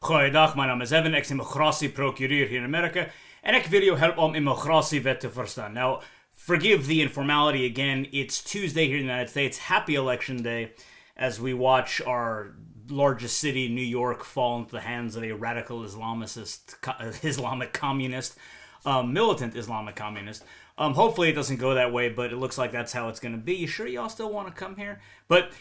Goeiedag, mijn naam is Evan, ik ben immigratieprocureur hier in Amerika en ik wil je helpen om immigratiewet te verstaan. Now, forgive the informality again, it's Tuesday here in the United States. Happy Election Day as we watch our largest city, New York, fall into the hands of a radical Islamic communist, militant Islamic communist. Hopefully it doesn't go that way, but it looks like that's how it's going to be. You sure y'all still want to come here? But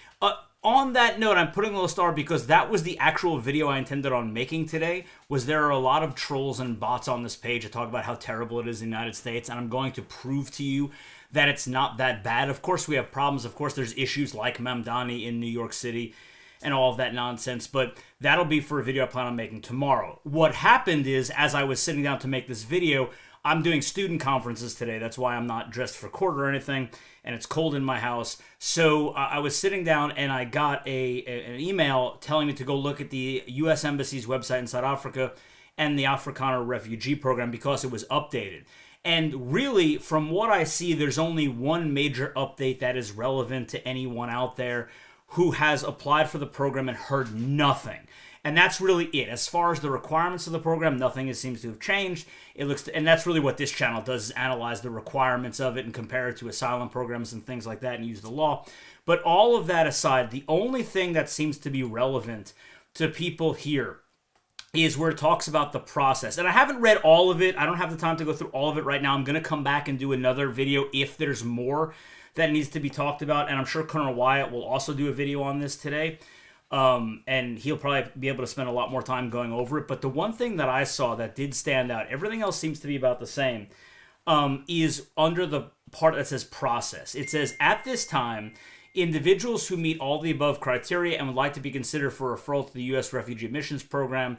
on that note, I'm putting a little star because that was the actual video I intended on making today. There are a lot of trolls and bots on this page that talk about how terrible it is in the United States, and I'm going to prove to you that it's not that bad. Of course, we have problems. Of course, there's issues like Mamdani in New York City and all of that nonsense, but that'll be for a video I plan on making tomorrow. What happened is, as I was sitting down to make this video, I'm doing student conferences today. That's why I'm not dressed for court or anything, and it's cold in my house. So I was sitting down, and I got an email telling me to go look at the U.S. Embassy's website in South Africa and the Afrikaner Refugee program because it was updated. And really, from what I see, there's only one major update that is relevant to anyone out there who has applied for the program and heard nothing. And that's really it. As far as the requirements of the program, nothing seems to have changed. And that's really what this channel does, is analyze the requirements of it and compare it to asylum programs and things like that and use the law. But all of that aside, the only thing that seems to be relevant to people here is where it talks about the process. And I haven't read all of it. I don't have the time to go through all of it right now. I'm going to come back and do another video if there's more that needs to be talked about. And I'm sure Colonel Wyatt will also do a video on this today. And he'll probably be able to spend a lot more time going over it. But the one thing that I saw that did stand out, everything else seems to be about the same, is under the part that says process. It says, at this time, individuals who meet all the above criteria and would like to be considered for referral to the U.S. Refugee Admissions Program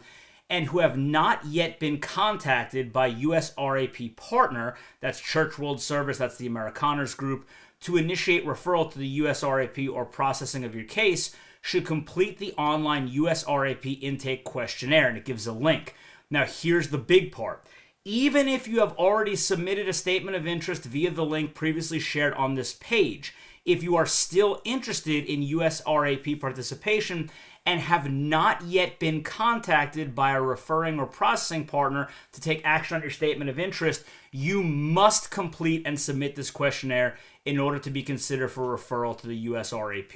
and who have not yet been contacted by U.S. RAP partner, that's Church World Service, that's the Afrikaners group, to initiate referral to the U.S. RAP or processing of your case, should complete the online U.S. RAP intake questionnaire, and it gives a link. Now, here's the big part. Even if you have already submitted a statement of interest via the link previously shared on this page, if you are still interested in U.S. RAP participation and have not yet been contacted by a referring or processing partner to take action on your statement of interest, you must complete and submit this questionnaire in order to be considered for referral to the U.S. RAP.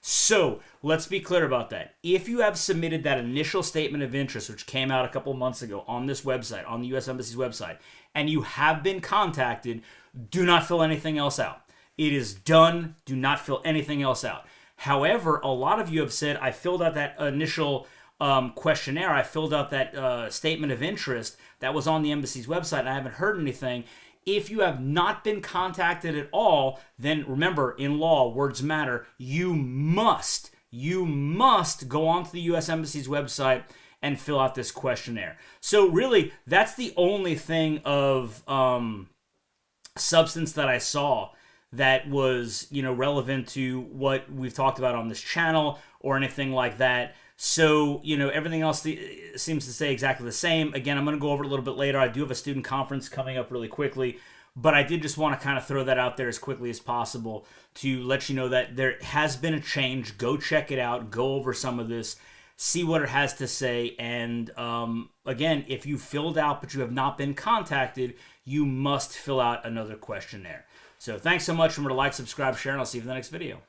So, let's be clear about that. If you have submitted that initial statement of interest, which came out a couple months ago on this website, on the U.S. Embassy's website, and you have been contacted, do not fill anything else out. It is done. Do not fill anything else out. However, a lot of you have said, I filled out that initial questionnaire, I filled out that statement of interest that was on the embassy's website, and I haven't heard anything. If you have not been contacted at all, then remember, in law, words matter. You must go onto the U.S. Embassy's website and fill out this questionnaire. So really, that's the only thing of substance that I saw that was, relevant to what we've talked about on this channel or anything like that. So, everything else seems to stay exactly the same. Again, I'm going to go over it a little bit later. I do have a student conference coming up really quickly, but I did just want to kind of throw that out there as quickly as possible to let you know that there has been a change. Go check it out. Go over some of this. See what it has to say. And again, if you filled out but you have not been contacted, you must fill out another questionnaire. So thanks so much. Remember to like, subscribe, share, and I'll see you in the next video.